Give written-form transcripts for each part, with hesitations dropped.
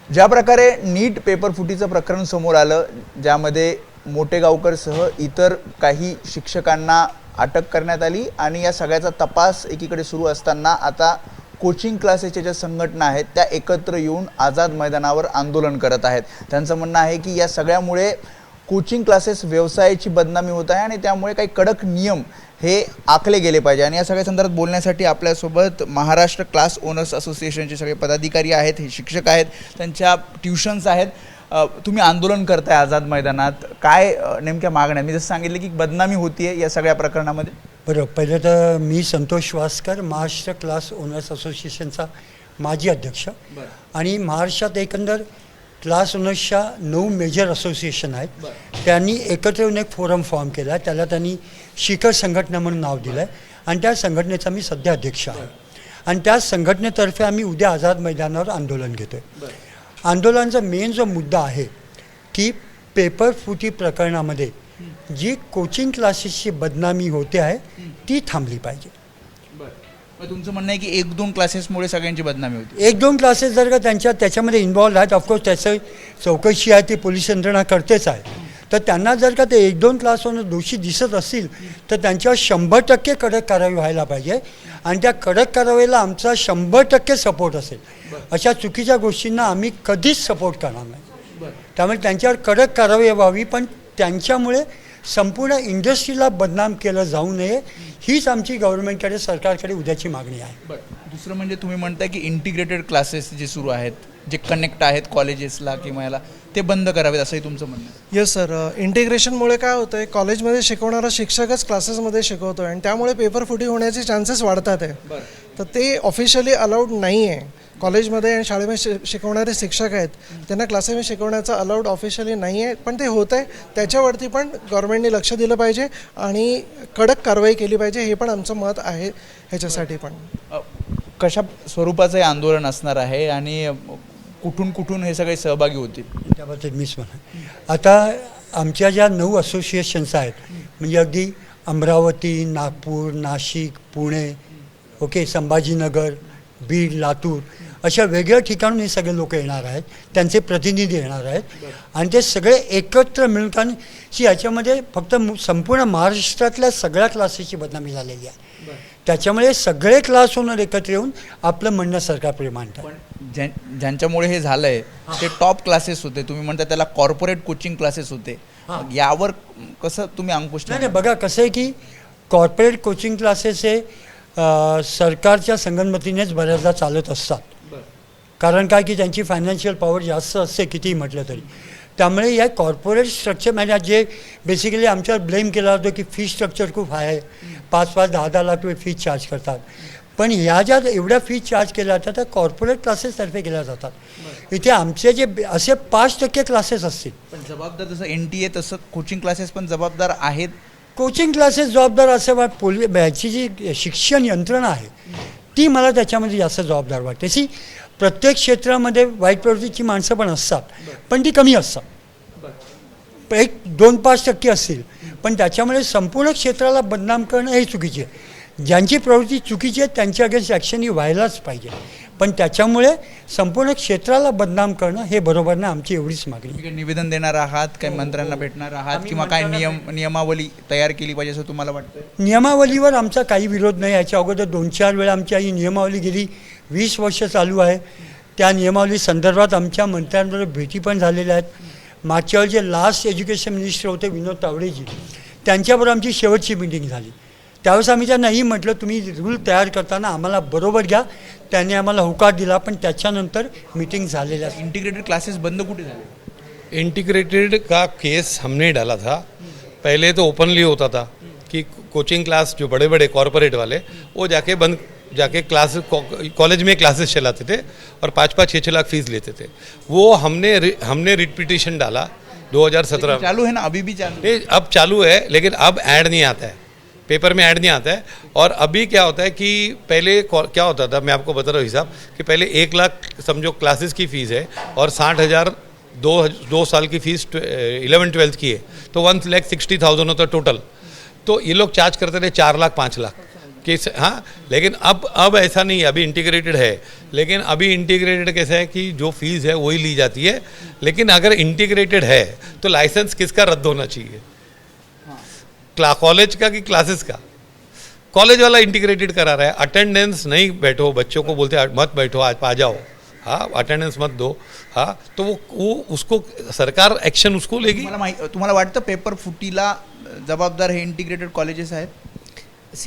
ज्या प्रकारे नीट पेपर फुटीचं प्रकरण समोर आलं, ज्यामध्ये मोटेगावकरसह इतर काही शिक्षकांना अटक करण्यात आली आणि या सगळ्याचा तपास एकीकडे सुरू असताना आता कोचिंग क्लासेसच्या ज्या संघटना आहेत त्या एकत्र येऊन आझाद मैदानावर आंदोलन करत आहेत। त्यांचं म्हणणं आहे की या सगळ्यामुळे कोचिंग क्लासेस व्यवसायाची बदनामी होत आहे आणि त्यामुळे काही कडक नियम हे आखले गेले पाहिजे। आणि या सगळ्या संदर्भात बोलण्यासाठी आपल्यासोबत महाराष्ट्र क्लास ओनर्स असोसिएशनचे सगळे पदाधिकारी आहेत, हे शिक्षक आहेत, त्यांच्या ट्युशन्स आहेत। तुम्ही आंदोलन करताय आझाद मैदानात, काय नेमक्या मागण्या? मी जसं सांगितलं की बदनामी होतीये या सगळ्या प्रकरणामध्ये। बरोबर, पहिलं तर मी संतोष वासकर, महाराष्ट्र क्लास ओनर्स असोसिएशनचा माजी अध्यक्ष आणि महाराष्ट्रात एकंदर क्लास ओनर्सच्या 9 मेजर असोसिएशन आहेत, त्यांनी एकत्र येऊन एक फोरम फॉर्म केला आहे, त्याला त्यांनी शिखर संघटना म्हणून नाव दिलं आहे आणि त्या संघटनेचा मी सध्या अध्यक्ष आहे। आणि त्या संघटनेतर्फे आम्ही उद्या आझाद मैदानावर आंदोलन घेतो आहे। आंदोलनाचा मेन जो मुद्दा आहे की पेपर फुटी प्रकरणामध्ये जी कोचिंग क्लासेसची बदनामी होते आहे ती थांबली पाहिजे। तुमचं म्हणणं आहे की 1-2 क्लासेसमुळे सगळ्यांची बदनामी होती? 1-2 क्लासेस जर का त्याच्यामध्ये इन्व्हॉल्व आहेत, ऑफकोर्स त्याचं चौकशी आहे ती पोलीस यंत्रणा करतेच आहे, तर त्यांना जर का ते 1-2 क्लासवर दोषी दिसत असतील तर त्यांच्यावर 100% कडक कारवाई व्हायला पाहिजे आणि त्या कडक कारवाईला आमचा 100% सपोर्ट असेल। अशा चुकीच्या गोष्टींना आम्ही कधीच सपोर्ट करणार नाही। त्यामुळे त्यांच्यावर कडक कारवाई व्हावी, पण त्यांच्यामुळे संपूर्ण इंडस्ट्रीला बदनाम केलं जाऊ नये, हीच आमची गव्हर्नमेंटकडे, सरकारकडे उद्याची मागणी आहे। दुसरं म्हणजे तुम्ही म्हणताय की इंटिग्रेटेड क्लासेस जे सुरू आहेत, जे कनेक्ट आहेत कॉलेजेसला किंवा याला, ते बंद करावेत असंही तुमचं म्हणणं आहे? येस सर, इंटिग्रेशनमुळे काय होतं आहे, कॉलेजमध्ये शिकवणारा शिक्षकच क्लासेसमध्ये शिकवतो आहे आणि त्यामुळे पेपर फुटी होण्याचे चान्सेस वाढतात आहे। तर ते ऑफिशियली अलाउड नाही आहे। कॉलेजमध्ये आणि शाळेमध्ये शिकवणारे शिक्षक आहेत त्यांना क्लासेसमध्ये शिकवण्याचं अलाउड ऑफिशियली नाही आहे, पण ते होतं आहे। त्याच्यावरती पण गव्हर्नमेंटने लक्ष दिलं पाहिजे आणि कडक कारवाई केली पाहिजे, हे पण आमचं मत आहे। ह्याच्यासाठी पण कशा स्वरूपाचं हे आंदोलन असणार आहे आणि कुठून कुठून हे सगळे सहभागी होतील त्याबद्दल मीच म्हणा। आता आमच्या ज्या 9 असोसिएशन्स आहेत, म्हणजे अगदी अमरावती, नागपूर, नाशिक, पुणे, ओके, संभाजीनगर, बीड, लातूर, अशा वेगळ्या ठिकाणून हे सगळे लोक येणार आहेत, त्यांचे प्रतिनिधी येणार आहेत आणि ते सगळे एकत्र मिळून, कारण याच्यामध्ये फक्त संपूर्ण महाराष्ट्रातल्या सगळ्या क्लासेसची बदनामी झालेली आहे, त्याच्यामुळे सगळे क्लास ओनर एकत्र येऊन आपलं म्हणणं सरकारपुढे मांडतात। ज्यांच्यामुळे हे झालंय ते टॉप क्लासेस होते, तुम्ही म्हणता त्याला कॉर्पोरेट कोचिंग क्लासेस होते, यावर कसं तुम्ही अंकुश? नाही, बघा कसं आहे की कॉर्पोरेट कोचिंग क्लासेस हे सरकारच्या संगनमतीनेच बऱ्याचदा चालत असतात, कारण काय की त्यांची फायनान्शियल पॉवर जास्त असते कितीही म्हटलं तरी। त्यामुळे या कॉर्पोरेट स्ट्रक्चर म्हणजे जे बेसिकली आमच्यावर ब्लेम केला जातो की फी स्ट्रक्चर खूप हाय आहे, 5-5, 10-10 लाख रुपये फीज चार्ज करतात, पण ह्या ज्या एवढ्या फीज चार्ज केल्या जातात त्या कॉर्पोरेट क्लासेसतर्फे केल्या जातात। इथे आमचे जे असे 5% क्लासेस असतील, पण जबाबदार जसं NTA तसं कोचिंग क्लासेस पण जबाबदार आहेत। कोचिंग क्लासेस जबाबदार असे याची जी शिक्षण यंत्रणा आहे ती मला त्याच्यामध्ये जास्त जबाबदार वाटते। सी प्रत्येक क्षेत्रामध्ये वाईट प्रवृत्तीची माणसं पण असतात, पण ती कमी असतात, 1-2-5% असतील, पण त्याच्यामुळे संपूर्ण क्षेत्राला बदनाम करणं हे चुकीचे आहे। ज्यांची प्रवृत्ती चुकीची आहे त्यांच्या अगेन्स्ट ॲक्शन ही व्हायलाच पाहिजे, पण त्याच्यामुळे संपूर्ण क्षेत्राला बदनाम करणं हे बरोबर नाही, आमची एवढीच मागणी। निवेदन देणार आहात, काही मंत्र्यांना भेटणार आहात किंवा काय नियमावली तयार केली पाहिजे असं तुम्हाला वाटतं? नियमावलीवर आमचा काही विरोध नाही। याच्या अगोदर 2-4 वेळा आमच्या ही नियमावली गेली 20 वर्ष चालू आहे, त्या नियमावली संदर्भात आमच्या मंत्र्यांबरोबर भेटी पण झालेल्या आहेत। मागच्या वेळी जे लास्ट एज्युकेशन मिनिस्टर होते विनोद तावडेजी, त्यांच्याबरोबर आमची शेवटची मीटिंग झाली, त्यावेळेस आम्ही त्यांनाही म्हटलं तुम्ही रूल तयार करताना आम्हाला बरोबर घ्या, त्यांनी आम्हाला होकार दिला, पण त्याच्यानंतर मीटिंग झालेल्या। इंटिग्रेटेड क्लासेस बंद कुठे झाले? इंटीग्रेटेड का केस हमने डाला था, पहले तो ओपनली होता था कि कोचिंग क्लास जो बड़े बड़े कॉरपोरेट वाले वो जाके क्लास कॉलेज में क्लासेस चलाते थे और 5-5, 6-6 लाख फीस लेते थे। वो हमने रिट पिटिशन डाला 2017 चालू है ना, अभी भी चालू है? अब चालू है, लेकिन अब ऐड नहीं आता है, पेपर में ऐड नहीं आता है। और अभी क्या होता है कि पहले क्या होता था, मैं आपको बता रहा हूँ हिसाब, कि पहले 1 लाख समझो क्लासेस की फ़ीस है और 60,000 दो साल की फ़ीस 11-12 की है, तो 1,60,000 होता टोटल। तो ये लोग चार्ज करते थे 4 लाख 5 लाख, कि हाँ, लेकिन अब ऐसा नहीं है, अभी इंटीग्रेटेड है। लेकिन अभी इंटीग्रेटेड कैसा है कि जो फीस है वही ली जाती है, लेकिन अगर इंटीग्रेटेड है तो लाइसेंस किसका रद्द होना चाहिए, कॉलेज का कि क्लासेस का? कॉलेज वाला इंटीग्रेटेड करा रहा है, अटेंडेंस नहीं बैठो, बच्चों को बोलते मत बैठो, आज आ जाओ, हाँ अटेंडेंस मत दो, हाँ तो वो उसको सरकार ॲक्शन उसको लेगी। तुम्हाला वाटतं पेपर फुटीला जबाबदार हे इंटिग्रेटेड कॉलेजेस आहेत?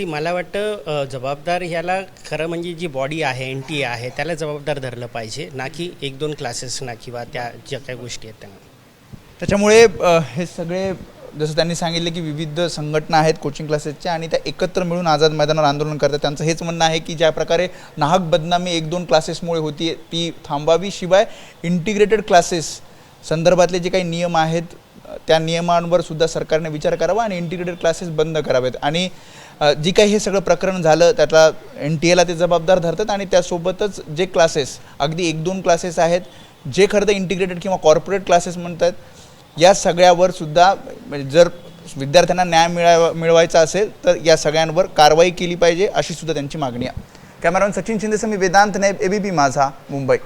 मला वाटतं जबाबदार ह्याला खरं म्हणजे जी बॉडी आहे NTA आहे त्याला जबाबदार धरलं पाहिजे, ना की 1-2 क्लासेसना किंवा त्या ज्या काही गोष्टी आहेत त्यांना. त्याच्यामुळे हे सगळे जसं त्यांनी सांगितले की विविध संघटना आहेत कोचिंग क्लासेसच्या आणि त्या एकत्र मिळून आझाद मैदानावर आंदोलन करतात. त्यांचं हेच म्हणणं आहे की ज्या प्रकारे नाहक बदनामी 1-2 क्लासेसमुळे होती ती थांबावी, शिवाय इंटिग्रेटेड क्लासेस संदर्भातले जे काही नियम आहेत त्या नियमांवर सुद्धा सरकारने विचार करावा आणि इंटिग्रेटेड क्लासेस बंद करावेत. आणि जी काही हे सगळं प्रकरण झालं त्यातला NTA ते जबाबदार धरतात आणि त्यासोबतच जे क्लासेस अगदी 1-2 क्लासेस आहेत जे खरं तर इंटिग्रेटेड किंवा कॉर्पोरेट क्लासेस म्हणतात या सगळ्यावर सुद्धा म्हणजे जर विद्यार्थ्यांना न्याय मिळवायचा असेल तर या सगळ्यांवर कारवाई केली पाहिजे अशी सुद्धा त्यांची मागणी आहे. कॅमेरामॅन सचिन शिंदेसह मी वेदांत नाईब, ABP माझा, मुंबई.